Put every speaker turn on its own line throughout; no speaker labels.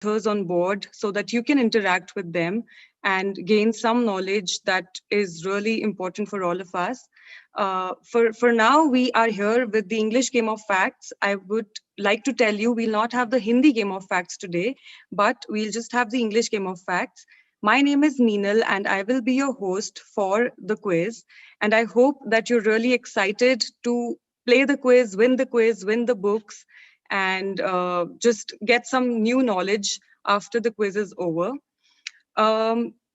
authors on board so that you can interact with them and gain some knowledge that is really important for all of us. For now, we are here with the English game of facts. I would like to tell you we'll not have the Hindi game of facts today, but we'll just have the English game of facts. My name is Meenal, and I will be your host for the quiz. And I hope that you're really excited to play the quiz, win the books, and just get some new knowledge after the quiz is over.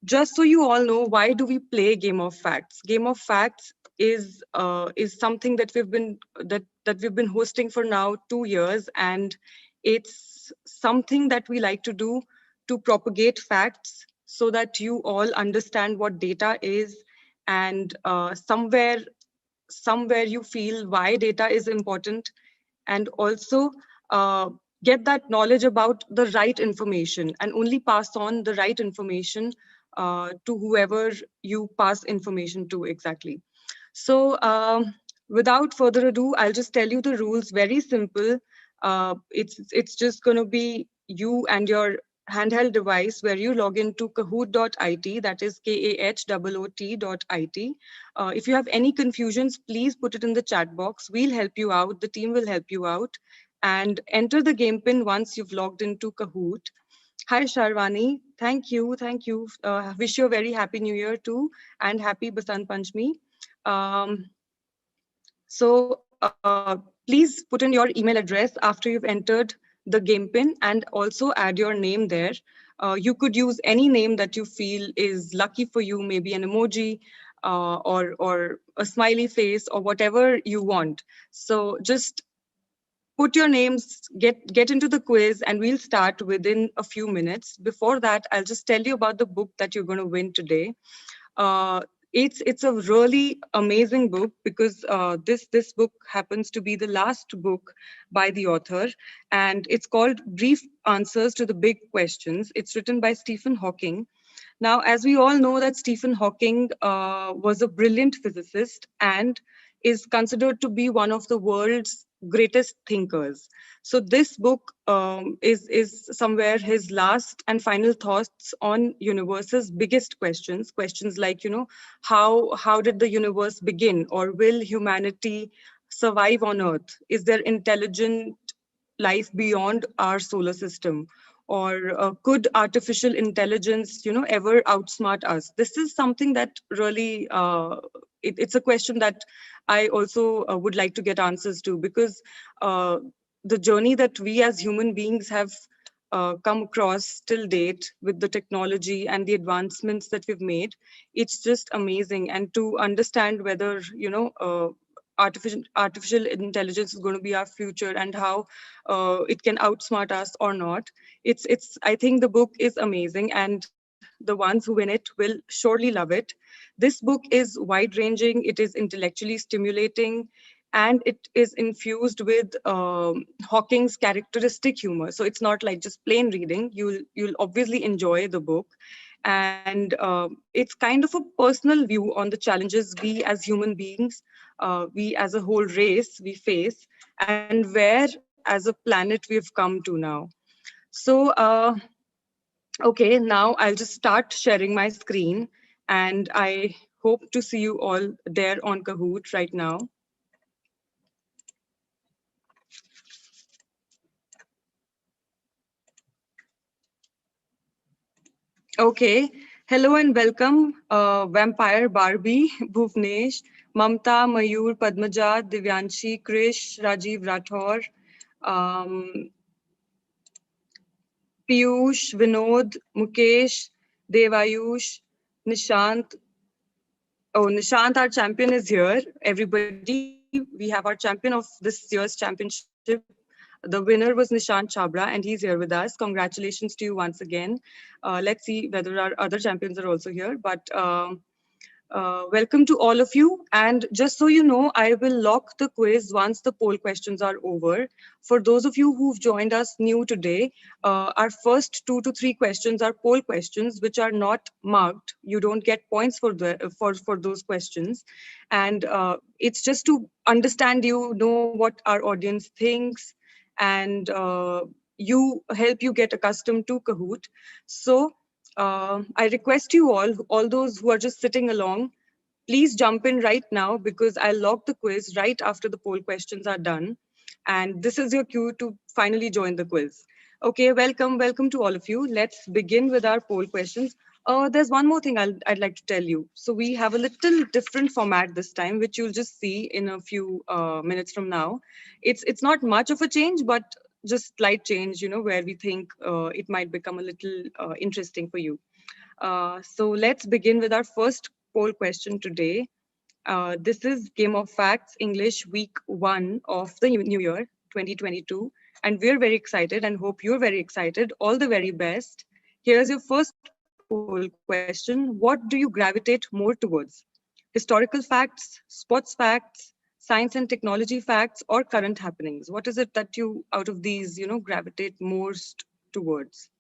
Just so you all know, why do we play Game of Facts? Game of Facts is something that we've been hosting for now 2 years, and it's something that we like to do to propagate facts so that you all understand what data is, and somewhere you feel why data is important, and also uh, get that knowledge about the right information and only pass on the right information to whoever you pass information to exactly. So without further ado, I'll just tell you the rules. Very simple. It's just going to be you and your handheld device where you log into kahoot.it, that is kahoot.it. If you have any confusions, please put it in the chat box. We'll help you out. The team will help you out. And enter the game pin once you've logged into Kahoot. Hi, Sharwani. Thank you. Thank you. Wish you a very happy new year too, and happy Basant Panchami. Um, please put in your email address after you've entered the game pin and also add your name there. You could use any name that you feel is lucky for you, maybe an emoji or a smiley face or whatever you want. So just put your names, get into the quiz, and we'll start within a few minutes. Before that, I'll just tell you about the book that you're going to win today. Uh, it's a really amazing book because this book happens to be the last book by the author, and it's called Brief Answers to the Big Questions. It's written by Stephen Hawking. Now, as we all know that Stephen Hawking was a brilliant physicist and is considered to be one of the world's greatest thinkers. So this book is somewhere his last and final thoughts on universe's biggest questions. Questions like, how did the universe begin, or will humanity survive on Earth? Is there intelligent life beyond our solar system? Or could artificial intelligence, ever outsmart us? This is something that really, it's a question that I also would like to get answers to, because the journey that we as human beings have come across till date with the technology and the advancements that we've made, it's just amazing. And to understand whether, artificial intelligence is going to be our future and how it can outsmart us or not. It's I think the book is amazing, and the ones who win it will surely love it. This book is wide ranging, it is intellectually stimulating, and it is infused with Hawking's characteristic humor. So it's not like just plain reading. You'll obviously enjoy the book, and it's kind of a personal view on the challenges we as human beings, we as a whole race, we face, and where as a planet we've come to now. So, okay, now I'll just start sharing my screen, and I hope to see you all there on Kahoot right now. Okay, hello and welcome, Vampire Barbie, Bhuvnesh, Mamta, Mayur, Padmaja, Divyanshi, Krish, Rajiv Rathor, um, Piyush, Vinod, Mukesh, Devayush, Nishant. Oh, Nishant, our champion is here. Everybody, we have our champion of this year's championship. The winner was Nishant Chabra, and he's here with us. Congratulations to you once again. Let's see whether our other champions are also here. But welcome to all of you. And just so you know, I will lock the quiz once the poll questions are over. For those of you who've joined us new today, our first 2 to 3 questions are poll questions, which are not marked. You don't get points for those questions. And it's just to understand you, know what our audience thinks, and help you get accustomed to Kahoot. So I request you all those who are just sitting along, please jump in right now because I'll log the quiz right after the poll questions are done. And this is your cue to finally join the quiz. Okay, welcome to all of you. Let's begin with our poll questions. There's one more thing I'd like to tell you. So we have a little different format this time, which you'll just see in a few minutes from now. It's not much of a change, but just slight change, where we think it might become a little interesting for you. So let's begin with our first poll question today. This is Game of Facts English Week 1 of the New Year 2022. And we're very excited and hope you're very excited. All the very best. Here's your first poll question. What do you gravitate more towards? Historical facts, sports facts, science and technology facts, or current happenings? What is it that you, out of these, gravitate most towards?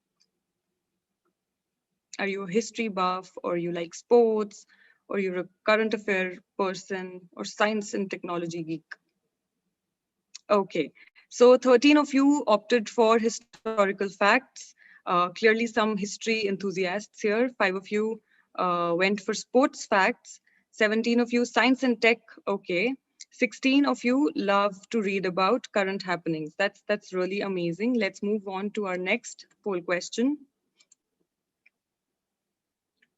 Are you a history buff, or you like sports, or you're a current affair person, or science and technology geek? Okay, so 13 of you opted for historical facts. Clearly some history enthusiasts here. 5 of you went for sports facts. 17 of you science and tech. Okay. 16 of you love to read about current happenings. That's really amazing. Let's move on to our next poll question.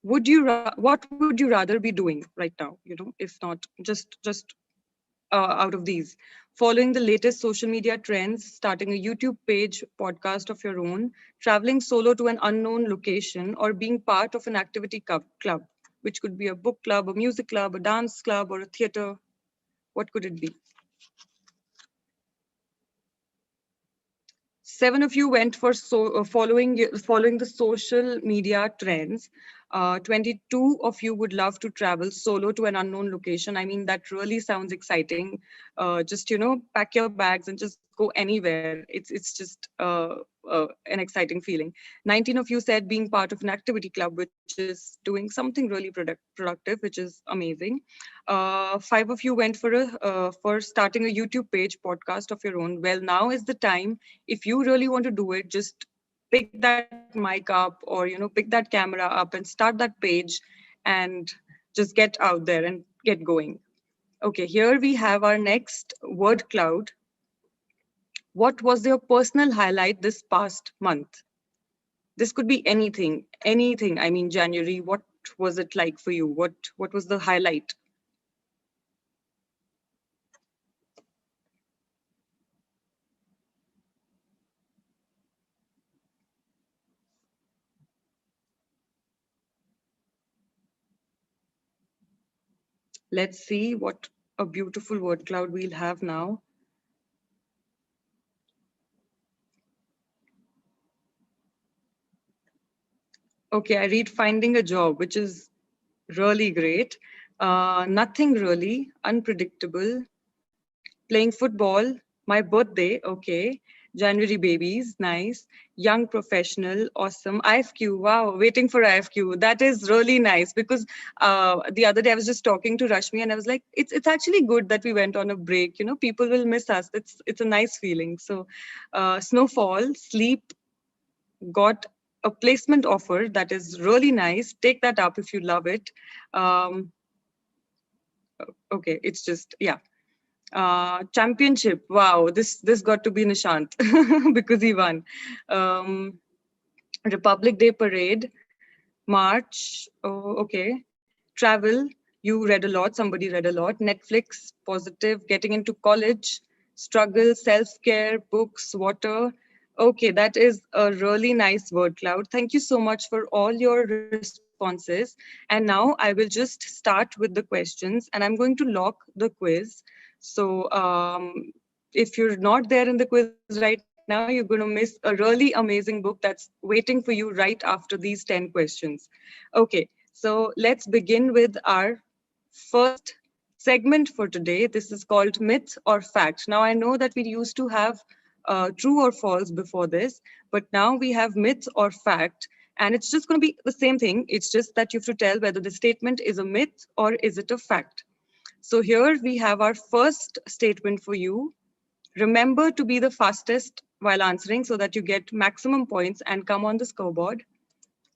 What would you rather be doing right now, if not just out of these? Following the latest social media trends, starting a YouTube page, podcast of your own, traveling solo to an unknown location, or being part of an activity club, which could be a book club, a music club, a dance club, or a theater? What could it be? 7 of you went for following the social media trends. 22 of you would love to travel solo to an unknown location. I mean, that really sounds exciting. Just pack your bags and just go anywhere. It's just an exciting feeling. 19 of you said being part of an activity club, which is doing something really productive, which is amazing. 5 of you went for starting a YouTube page, podcast of your own. Well, now is the time. If you really want to do it, just pick that mic up, or pick that camera up and start that page and just get out there and get going. Okay, here we have our next word cloud. What was your personal highlight this past month? This could be anything. I mean, January, what was it like for you? What was the highlight? Let's see what a beautiful word cloud we'll have now. Okay, I read finding a job, which is really great. Nothing really, unpredictable. Playing football, my birthday, okay. January babies, nice. Young professional, awesome. IFQ, wow, waiting for IFQ. That is really nice because the other day I was just talking to Rashmi and I was like, it's actually good that we went on a break. People will miss us. It's a nice feeling. So snowfall, sleep, got a placement offer that is really nice. Take that up if you love it. Okay, it's just, yeah. Championship, wow, this got to be Nishant because he won. Republic Day parade, March, oh, okay. Travel, you read a lot, somebody read a lot. Netflix, positive. Getting into college, struggle, self-care, books, water. Okay, that is a really nice word cloud. Thank you so much for all your responses. And now I will just start with the questions and I'm going to lock the quiz. So if you're not there in the quiz right now, you're going to miss a really amazing book that's waiting for you right after these 10 questions. Okay, so let's begin with our first segment for today. This is called Myth or Fact. Now, I know that we used to have true or false before this, but now we have myth or fact. And it's just going to be the same thing. It's just that you have to tell whether the statement is a myth or is it a fact. So here we have our first statement for you. Remember to be the fastest while answering so that you get maximum points and come on the scoreboard.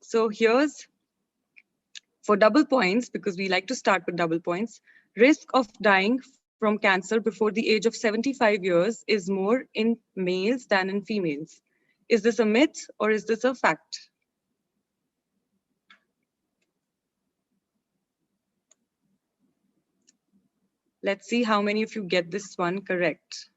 So here's for double points, because we like to start with double points. Risk of dying from cancer before the age of 75 years is more in males than in females. Is this a myth or is this a fact? Let's see how many of you get this one correct.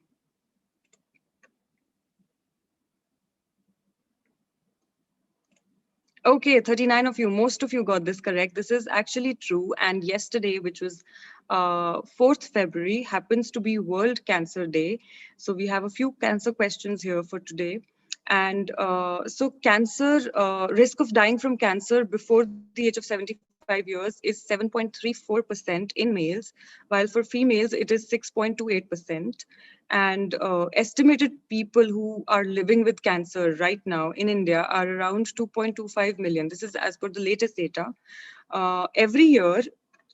Okay, 39 of you, most of you got this correct. This is actually true. And yesterday, which was 4th February, happens to be World Cancer Day. So we have a few cancer questions here for today. And so cancer, risk of dying from cancer before the age of 75 years is 7.34% in males, while for females it is 6.28%. And estimated people who are living with cancer right now in India are around 2.25 million. This is as per the latest data. Every year,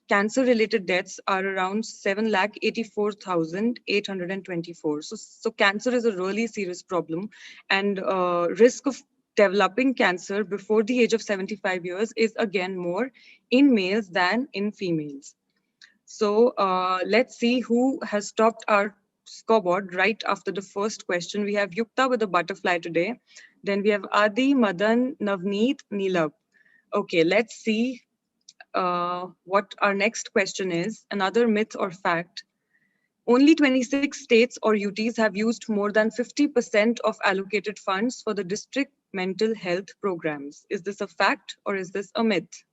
cancer-related deaths are around 7,84,824. So cancer is a really serious problem, and risk of developing cancer before the age of 75 years is again more in males than in females. So let's see who has topped our scoreboard right after the first question. We have Yukta with a butterfly today. Then we have Adi, Madan, Navneet, Neelab. Okay, let's see what our next question is. Another myth or fact. Only 26 states or UTs have used more than 50% of allocated funds for the district mental health programs. Is this a fact or is this a myth?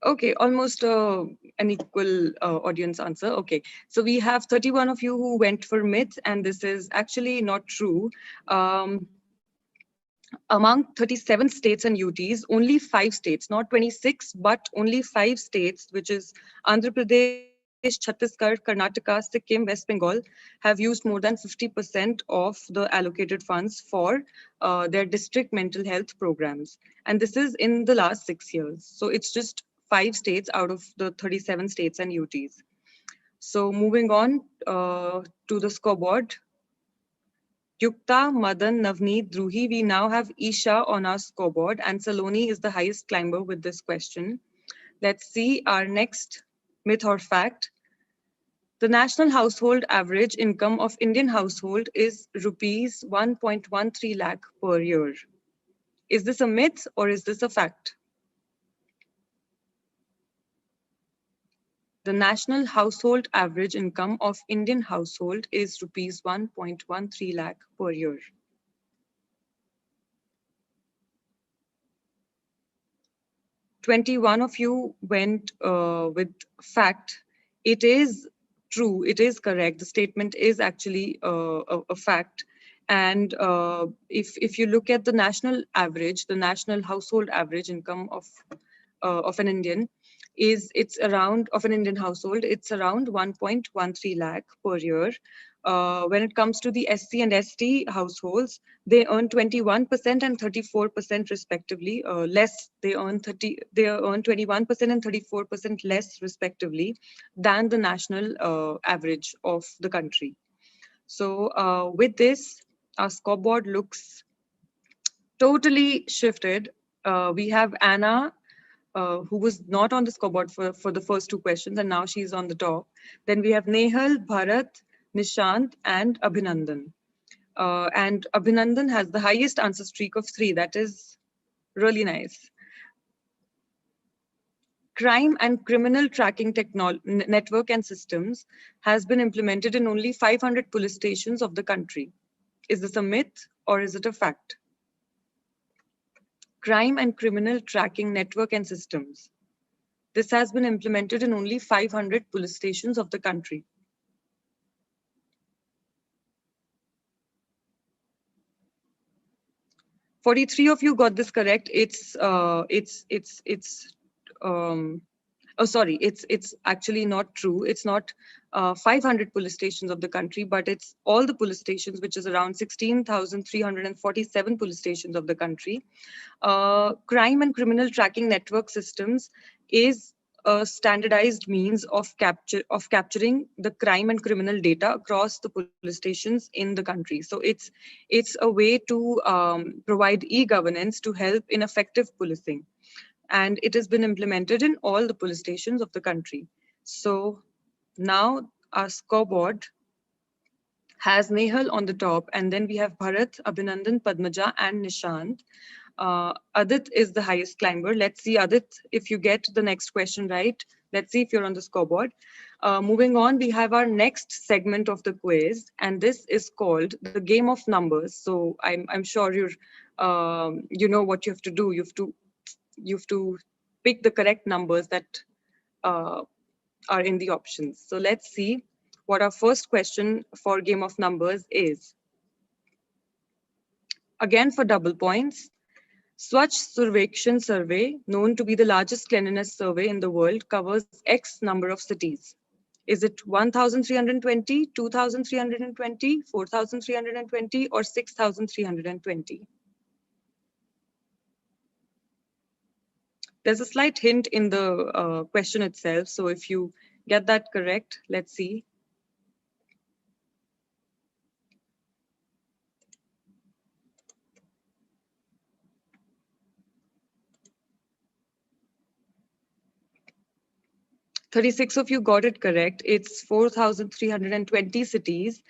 Okay, almost an equal audience answer. Okay, so we have 31 of you who went for myth, and this is actually not true. Among 37 states and UTs, only 5 states, not 26, but only 5 states, which is Andhra Pradesh, Chhattisgarh, Karnataka, Sikkim, West Bengal, have used more than 50% of the allocated funds for their district mental health programs. And this is in the last 6 years. So it's just 5 states out of the 37 states and UTs. So moving on to the scoreboard. Yukta, Madan, Navneet, Druhi, we now have Isha on our scoreboard, and Saloni is the highest climber with this question. Let's see our next myth or fact. The national household average income of Indian household is rupees 1.13 lakh per year. Is this a myth or is this a fact? The national household average income of Indian household is rupees 1.13 lakh per year. 21 of you went with fact. It is true, it is correct. The statement is actually a fact. And if you look at the national average, the national household average income of an Indian it's around, of an Indian household, it's around 1.13 lakh per year. When it comes to the SC and ST households, they earn 21% and 34% respectively. They earn 21% and 34% less respectively than the national average of the country. So with this, our scoreboard looks totally shifted. We have Anna, who was not on the scoreboard for the first 2 questions, and now she's on the top. Then we have Nehal, Bharat, Nishant, and Abhinandan. And Abhinandan has the highest answer streak of 3. That is really nice. Crime and criminal tracking network and systems has been implemented in only 500 police stations of the country. Is this a myth or is it a fact? Crime and criminal tracking network and systems. This has been implemented in only 500 police stations of the country. 43 of you got this correct. It's um, Oh, sorry, it's actually not true. It's not 500 police stations of the country, but it's all the police stations, which is around 16,347 police stations of the country. Crime and criminal tracking network systems is a standardized means of capturing the crime and criminal data across the police stations in the country. So it's a way to provide e-governance to help in effective policing, and it has been implemented in all the police stations of the country. So now our scoreboard has Nehal on the top, and then we have Bharat, Abhinandan, Padmaja, and Nishant. Adit is the highest climber. Let's see, Adit, if you get the next question right. Let's see if you're on the scoreboard. Moving on, we have our next segment of the quiz, and this is called the game of numbers. So I'm sure you know what you have to do. You have to pick the correct numbers that uh, are in the options. So let's see what our first question for game of numbers is. Again, for double points, Swachh Survekshan survey, known to be the largest cleanliness survey in the world, covers X number of cities. Is it 1,320, 2,320, 4,320, or 6,320? There's a slight hint in the question itself. So if you get that correct, let's see. 36 of you got it correct. It's 4,320 cities.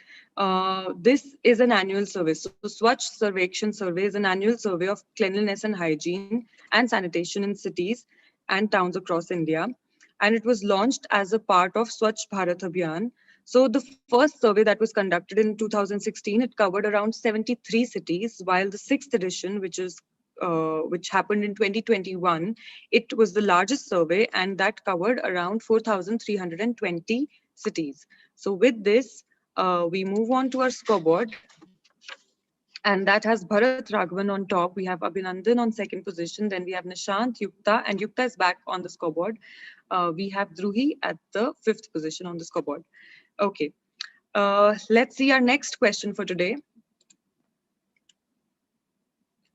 This is an annual survey. So Swachh Survekshan survey is an annual survey of cleanliness and hygiene and sanitation in cities and towns across India. And it was launched as a part of Swachh Bharat Abhiyan. So the first survey that was conducted in 2016, it covered around 73 cities, while the sixth edition, which happened in 2021, it was the largest survey, and that covered around 4,320 cities. So with this, we move on to our scoreboard, and that has Bharat Raghavan on top. We have Abhinandan on second position. Then we have Nishant, Yukta, and Yukta is back on the scoreboard. We have Druhi at the fifth position on the scoreboard. Okay, let's see our next question for today.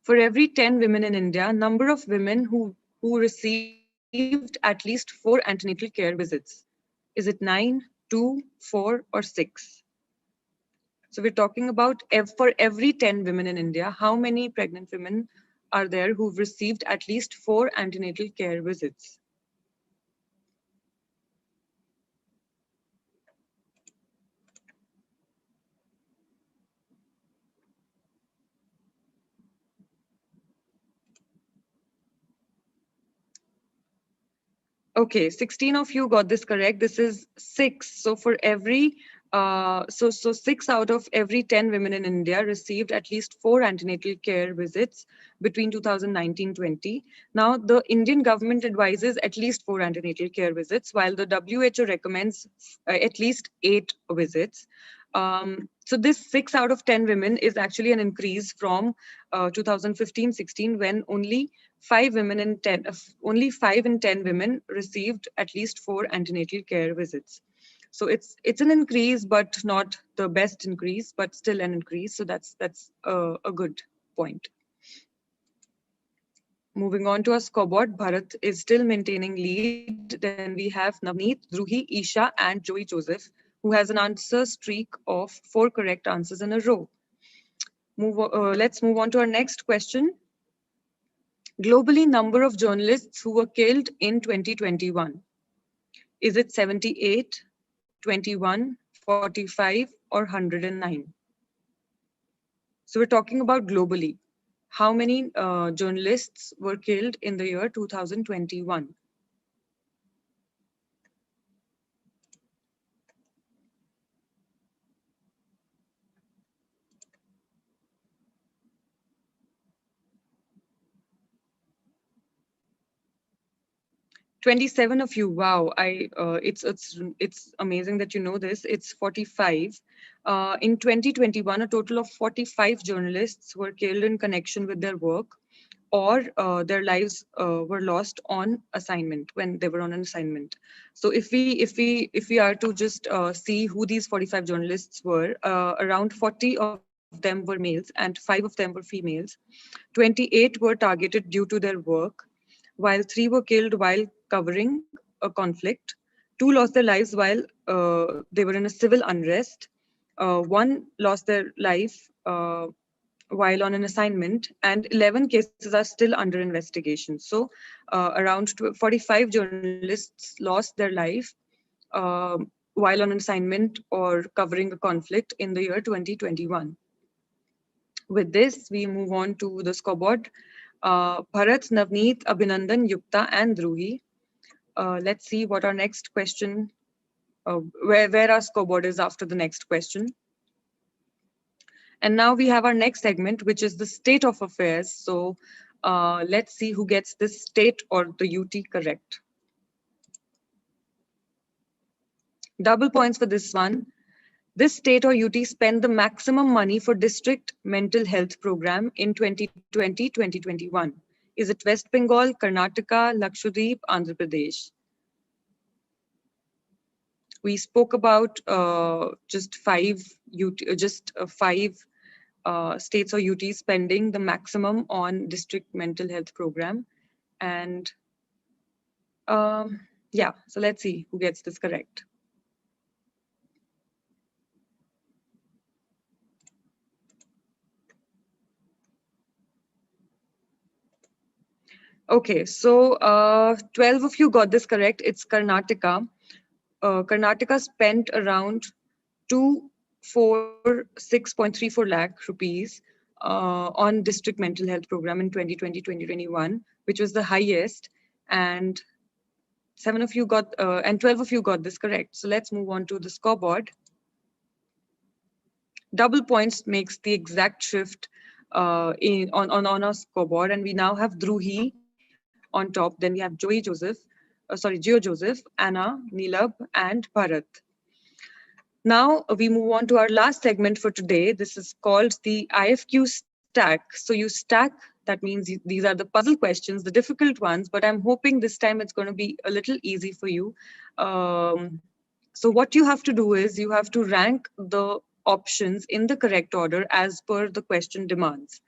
For every 10 women in India, number of women who received at least 4 antenatal care visits. Is it 9, 2, 4, or 6? So we're talking about for every 10 women in India, how many pregnant women are there who've received at least 4 antenatal care visits? Okay, 16 of you got this correct. This is 6. So for every so 6 out of every 10 women in India received at least 4 antenatal care visits between 2019-20. Now, the Indian government advises at least 4 antenatal care visits, while the WHO recommends at least 8 visits. So this 6 out of 10 women is actually an increase from 2015-16, when only 5 in 10 women received at least 4 antenatal care visits. So it's an increase, but not the best increase, but still an increase. So that's a good point. Moving on to our scoreboard, Bharat is still maintaining lead. Then we have Navneet, Druhi, Isha, and Joey Joseph, who has an answer streak of 4 correct answers in a row. Let's move on to our next question. Globally, number of journalists who were killed in 2021. Is it 78, 21, 45, or 109? So we're talking about globally. How many journalists were killed in the year 2021? 27 of you. Wow, it's amazing that you know this. It's 45. In 2021, a total of 45 journalists were killed in connection with their work. or their lives were lost on assignment when they were on an assignment. So if we are to just see who these 45 journalists were, around 40 of them were males and 5 of them were females. 28 were targeted due to their work, while 3 were killed while covering a conflict. 2 lost their lives while they were in a civil unrest. 1 lost their life while on an assignment, and 11 cases are still under investigation. So, around 45 journalists lost their life uh, while on an assignment or covering a conflict in the year 2021. With this, we move on to the scoreboard. Bharat, Navneet, Abhinandan, Yukta, and Druhi. Let's see what our next question, where our scoreboard is after the next question. And now we have our next segment, which is the state of affairs. So let's see who gets this state or the UT correct. Double points for this one. This state or UT spent the maximum money for district mental health program in 2020-2021. Is it West Bengal, Karnataka, Lakshadweep, Andhra Pradesh? We spoke about just five states or UTs spending the maximum on district mental health program. And yeah, so let's see who gets this correct. Okay, so 12 of you got this correct. It's Karnataka. Karnataka spent around 246.34 lakh rupees on district mental health program in 2020-2021, which was the highest. And 7 of you got, and 12 of you got this correct. So let's move on to the scoreboard. Double points makes the exact shift on our scoreboard, and we now have Druhi on top. Then we have Geo Joseph, Anna, Neelab, and Bharat. Now we move on to our last segment for today. This is called the IFQ stack. So you stack, that means these are the puzzle questions, the difficult ones, but I'm hoping this time it's going to be a little easy for you. So what you have to do is you have to rank the options in the correct order as per the question demands.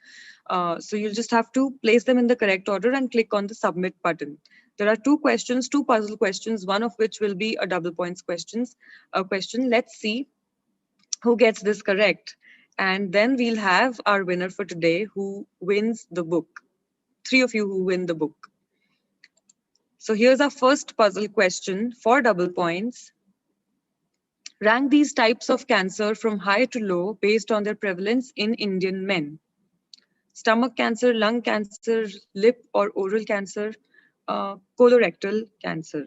So you'll just have to place them in the correct order and click on the submit button. There are 2 questions, 2 puzzle questions, one of which will be a double points question. Let's see who gets this correct. And then we'll have our winner for today who wins the book. 3 of you who win the book. So here's our first puzzle question for double points. Rank these types of cancer from high to low based on their prevalence in Indian men. Stomach cancer, lung cancer, lip or oral cancer, colorectal cancer.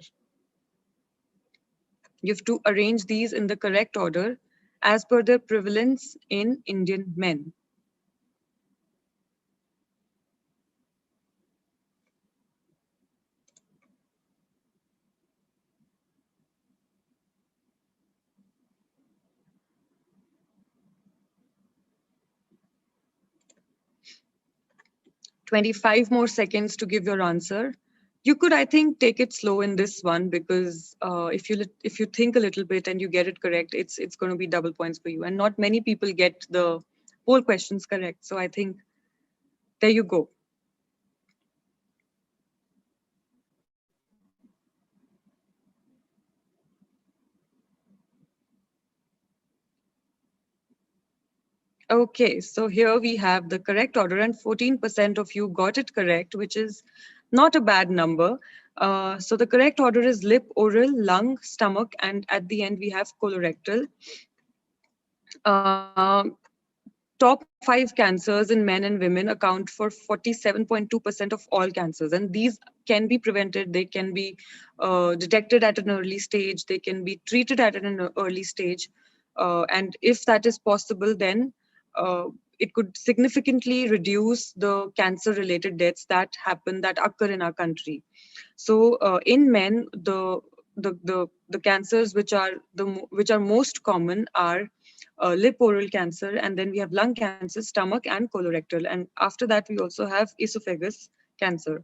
You have to arrange these in the correct order as per their prevalence in Indian men. "25 more seconds to give your answer." You could, I think, take it slow in this one because if you think a little bit and you get it correct, it's going to be double points for you. And not many people get the whole questions correct. So I think there you go. Okay, so here we have the correct order and 14% of you got it correct, which is not a bad number. So the correct order is lip, oral, lung, stomach, and at the end we have colorectal. Top 5 cancers in men and women account for 47.2% of all cancers. And these can be prevented. They can be detected at an early stage. They can be treated at an early stage. And if that is possible, then it could significantly reduce the cancer-related deaths that occur in our country. So in men, the cancers which are most common are lip oral cancer, and then we have lung cancer, stomach, and colorectal. And after that, we also have esophagus cancer.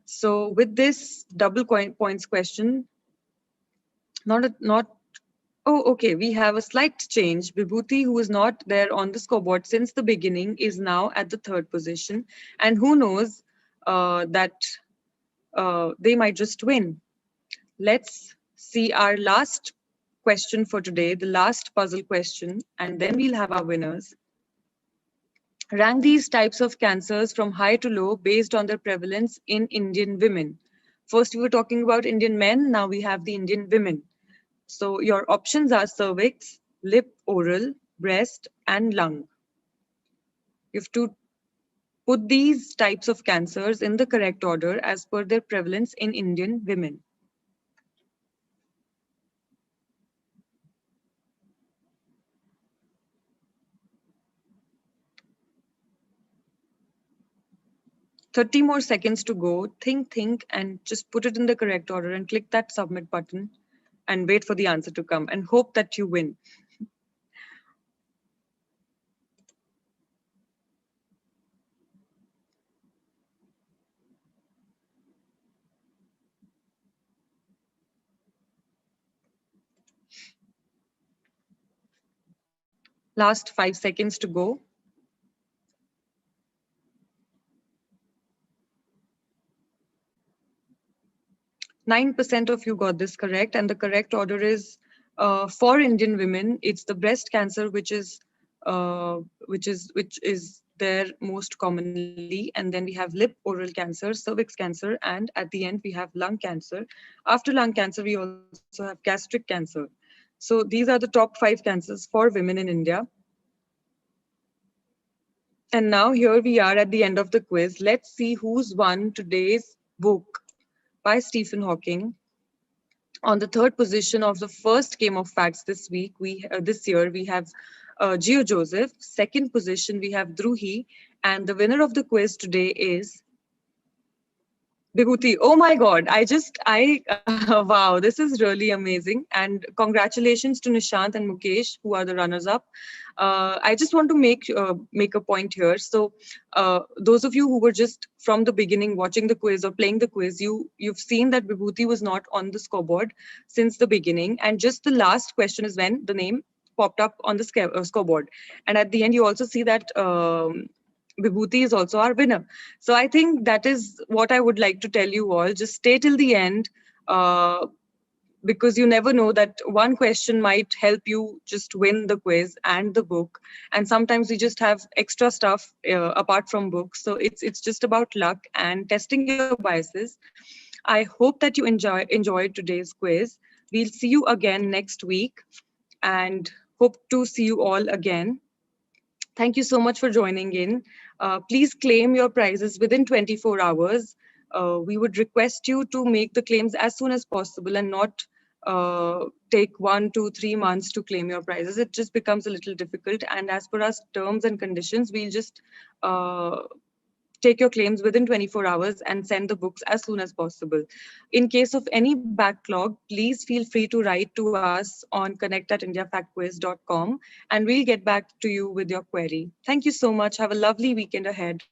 So with this double points question, not oh, okay, we have a slight change. Vibhuti, who is not there on the scoreboard since the beginning, is now at the third position. And who knows that they might just win. Let's see our last question for today, the last puzzle question, and then we'll have our winners. Rank these types of cancers from high to low based on their prevalence in Indian women. First, we were talking about Indian men, now we have the Indian women. So your options are cervix, lip oral, breast, and lung. You have to put these types of cancers in the correct order as per their prevalence in Indian women. Thirty more seconds to go. Think, and just put it in the correct order and click that submit button and wait for the answer to come and hope that you win. Last 5 seconds to go. 9% of you got this correct, and the correct order is for Indian women. It's the breast cancer, which is there most commonly, and then we have lip oral cancer, cervix cancer, and at the end we have lung cancer. After lung cancer, we also have gastric cancer. So these are the top 5 cancers for women in India. And now here we are at the end of the quiz. Let's see who's won today's book by Stephen Hawking. On the third position of the first game of facts this year, we have Gio Joseph. Second position, we have Druhi. And the winner of the quiz today is Vibhuti. Oh my God, wow, this is really amazing. And congratulations to Nishant and Mukesh, who are the runners up. I just want to make a point here. So those of you who were just from the beginning watching the quiz or playing the quiz, you've seen that Vibhuti was not on the scoreboard since the beginning. And just the last question is when the name popped up on the scoreboard. And at the end, you also see that Vibhuti is also our winner. So I think that is what I would like to tell you all. Just stay till the end, because you never know that one question might help you just win the quiz and the book. And sometimes we just have extra stuff apart from books. So it's just about luck and testing your biases. I hope that you enjoyed today's quiz. We'll see you again next week and hope to see you all again. Thank you so much for joining in. Please claim your prizes within 24 hours. We would request you to make the claims as soon as possible and not take 1, 2, 3 months to claim your prizes. It just becomes a little difficult. And as per our terms and conditions, we'll just take your claims within 24 hours and send the books as soon as possible. In case of any backlog, please feel free to write to us on connect@indiafactquiz.com and we'll get back to you with your query. Thank you so much. Have a lovely weekend ahead.